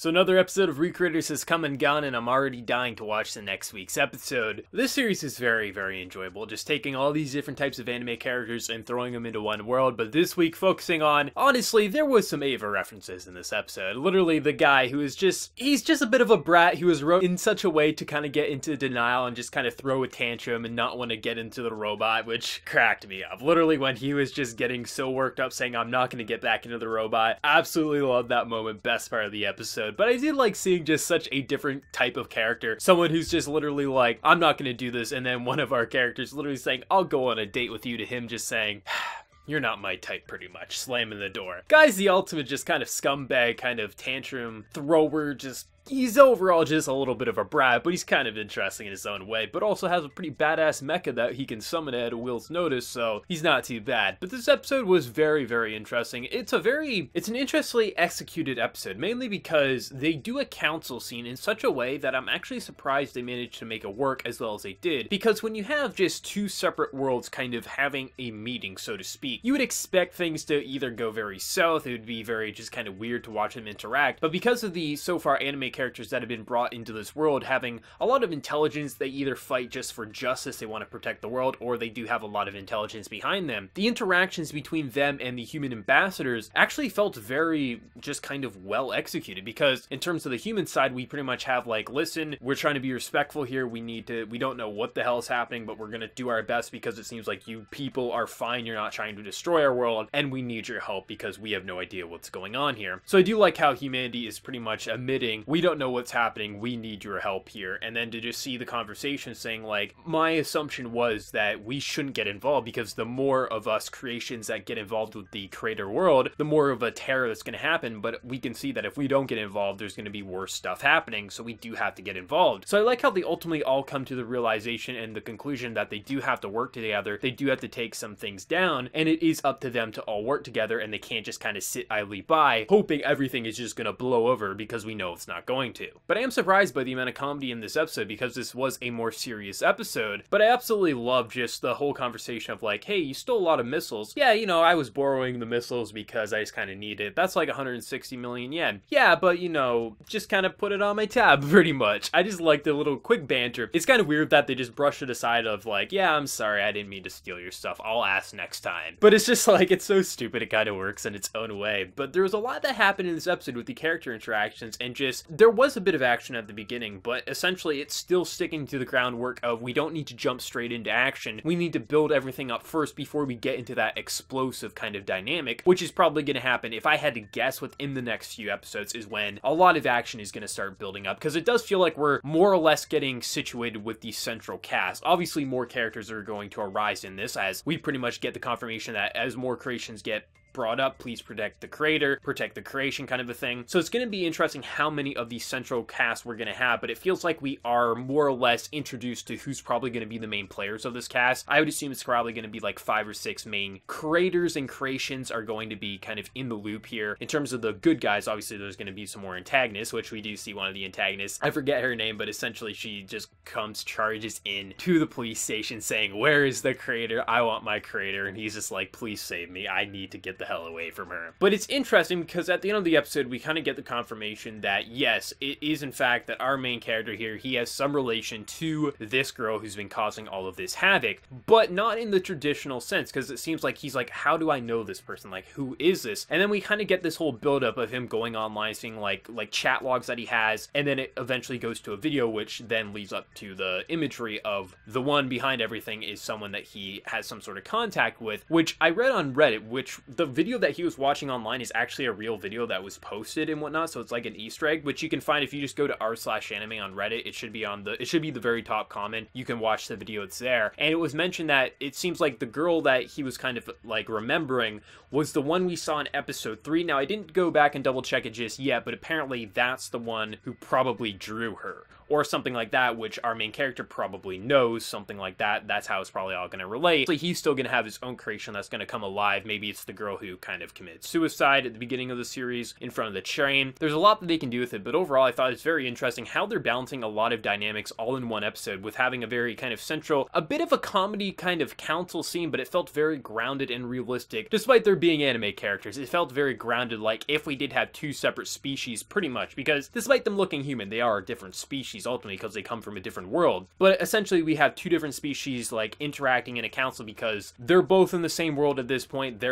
So another episode of Recreators has come and gone, and I'm already dying to watch the next week's episode. This series is very, very enjoyable, just taking all these different types of anime characters and throwing them into one world, but this week focusing on, honestly, there was some Eva references in this episode. Literally, the guy who is he's just a bit of a brat. He was wrote in such a way to kind of get into denial and just kind of throw a tantrum and not want to get into the robot, which cracked me up. Literally, when he was just getting so worked up saying, I'm not going to get back into the robot. Absolutely loved that moment. Best part of the episode. But I did like seeing just such a different type of character. Someone who's just literally like, I'm not going to do this. And then one of our characters literally saying, I'll go on a date with you, to him just saying, you're not my type, pretty much. Slamming the door. Guy's the ultimate just kind of scumbag, kind of tantrum thrower, he's overall just a little bit of a brat, but he's kind of interesting in his own way, but also has a pretty badass mecha that he can summon at a will's notice, so he's not too bad. But this episode was very, very interesting. It's an interestingly executed episode, mainly because they do a council scene in such a way that I'm actually surprised they managed to make it work as well as they did, because when you have just two separate worlds kind of having a meeting, so to speak, you would expect things to either go very south. It would be very just kind of weird to watch them interact, but because of the so far anime characters that have been brought into this world having a lot of intelligence, they either fight just for justice, they want to protect the world, or they do have a lot of intelligence behind them. The interactions between them and the human ambassadors actually felt very just kind of well executed, because in terms of the human side, we pretty much have like, listen, we're trying to be respectful here, we don't know what the hell is happening, but we're gonna do our best because it seems like you people are fine, you're not trying to destroy our world, and we need your help because we have no idea what's going on here. So I do like how humanity is pretty much admitting, we don't know what's happening, we need your help here. And then to just see the conversation saying like, my assumption was that we shouldn't get involved because the more of us creations that get involved with the creator world, the more of a terror that's going to happen. But we can see that if we don't get involved, there's going to be worse stuff happening, so we do have to get involved. So I like how they ultimately all come to the realization and the conclusion that they do have to work together, they do have to take some things down, and it is up to them to all work together, and they can't just kind of sit idly by hoping everything is just going to blow over, because we know it's not going to. But I am surprised by the amount of comedy in this episode, because this was a more serious episode. But I absolutely love just the whole conversation of like, hey, you stole a lot of missiles. Yeah, you know, I was borrowing the missiles because I just kind of need it. That's like 160 million yen. Yeah, but you know, just kind of put it on my tab, pretty much. I just like the little quick banter. It's kind of weird that they just brush it aside of like, yeah, I'm sorry, I didn't mean to steal your stuff. I'll ask next time. But it's just like, it's so stupid, it kind of works in its own way. But there was a lot that happened in this episode with the character interactions, and just, there was a bit of action at the beginning, but essentially it's still sticking to the groundwork of, we don't need to jump straight into action. We need to build everything up first before we get into that explosive kind of dynamic, which is probably going to happen, if I had to guess, within the next few episodes, is when a lot of action is going to start building up, because it does feel like we're more or less getting situated with the central cast. Obviously more characters are going to arise in this, as we pretty much get the confirmation that as more creations get brought up, please protect the creator, protect the creation, kind of a thing. So it's going to be interesting how many of the central cast we're going to have, but it feels like we are more or less introduced to who's probably going to be the main players of this cast. I would assume it's probably going to be like 5 or 6 main creators and creations are going to be kind of in the loop here. In terms of the good guys, obviously there's going to be some more antagonists, which we do see one of the antagonists. I forget her name, but essentially she just charges in to the police station saying, where is the creator? I want my creator. And he's just like, please save me. I need to get the hell away from her. But it's interesting because at the end of the episode, we kind of get the confirmation that yes, it is in fact that our main character here, he has some relation to this girl who's been causing all of this havoc, but not in the traditional sense, because it seems like he's like, how do I know this person? Like, who is this? And then we kind of get this whole buildup of him going online, seeing like chat logs that he has, and then it eventually goes to a video, which then leads up to the imagery of the one behind everything is someone that he has some sort of contact with, which I read on Reddit, which the video that he was watching online is actually a real video that was posted and whatnot, so it's like an Easter egg, which you can find if you just go to r/anime on Reddit. It should be the very top comment. You can watch the video, it's there. And it was mentioned that it seems like the girl that he was kind of like remembering was the one we saw in episode 3. Now I didn't go back and double check it just yet, but apparently that's the one who probably drew her, or something like that, which our main character probably knows, something like that. That's how it's probably all going to relate. So he's still going to have his own creation that's going to come alive. Maybe it's the girl who kind of committed suicide at the beginning of the series in front of the train. There's a lot that they can do with it, but overall I thought it's very interesting how they're balancing a lot of dynamics all in one episode with having a very kind of central, a bit of a comedy kind of council scene, but it felt very grounded and realistic. Despite there being anime characters, it felt very grounded, like if we did have two separate species pretty much, because despite them looking human, they are a different species ultimately because they come from a different world. But essentially we have two different species like interacting in a council because they're both in the same world at this point.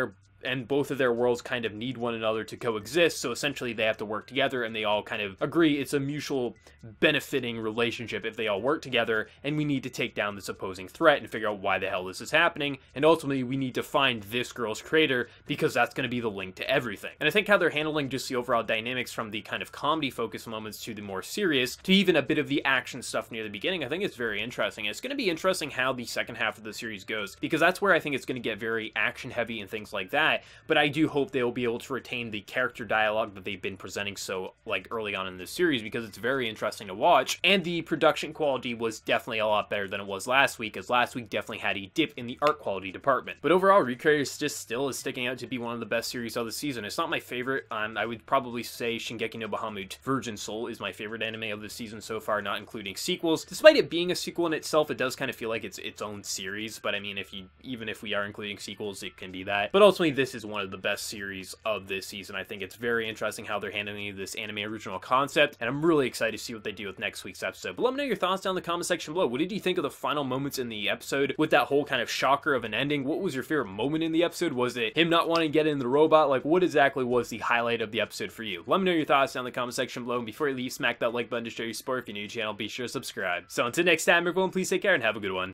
And both of their worlds kind of need one another to coexist, so essentially they have to work together, and they all kind of agree it's a mutual benefiting relationship if they all work together, and we need to take down this opposing threat and figure out why the hell this is happening, and ultimately we need to find this girl's creator, because that's going to be the link to everything. And I think how they're handling just the overall dynamics from the kind of comedy focused moments to the more serious, to even a bit of the action stuff near the beginning, I think it's very interesting. It's going to be interesting how the second half of the series goes, because that's where I think it's going to get very action heavy and things like that. But I do hope they'll be able to retain the character dialogue that they've been presenting so like early on in this series, because it's very interesting to watch, and the production quality was definitely a lot better than it was last week, as last week definitely had a dip in the art quality department. But overall, Recreators just still is sticking out to be one of the best series of the season. It's not my favorite. I would probably say Shingeki no Bahamut Virgin Soul is my favorite anime of the season so far, not including sequels. Despite it being a sequel in itself, it does kind of feel like it's its own series, but I mean, even if we are including sequels, it can be that. But ultimately, this is one of the best series of this season. I think it's very interesting how they're handling this anime original concept, and I'm really excited to see what they do with next week's episode. But let me know your thoughts down in the comment section below. What did you think of the final moments in the episode with that whole kind of shocker of an ending? What was your favorite moment in the episode? Was it him not wanting to get in the robot? Like, what exactly was the highlight of the episode for you? Let me know your thoughts down in the comment section below, and before you leave, smack that like button to show your support. If you're new to the channel, be sure to subscribe. So until next time, everyone, please take care and have a good one.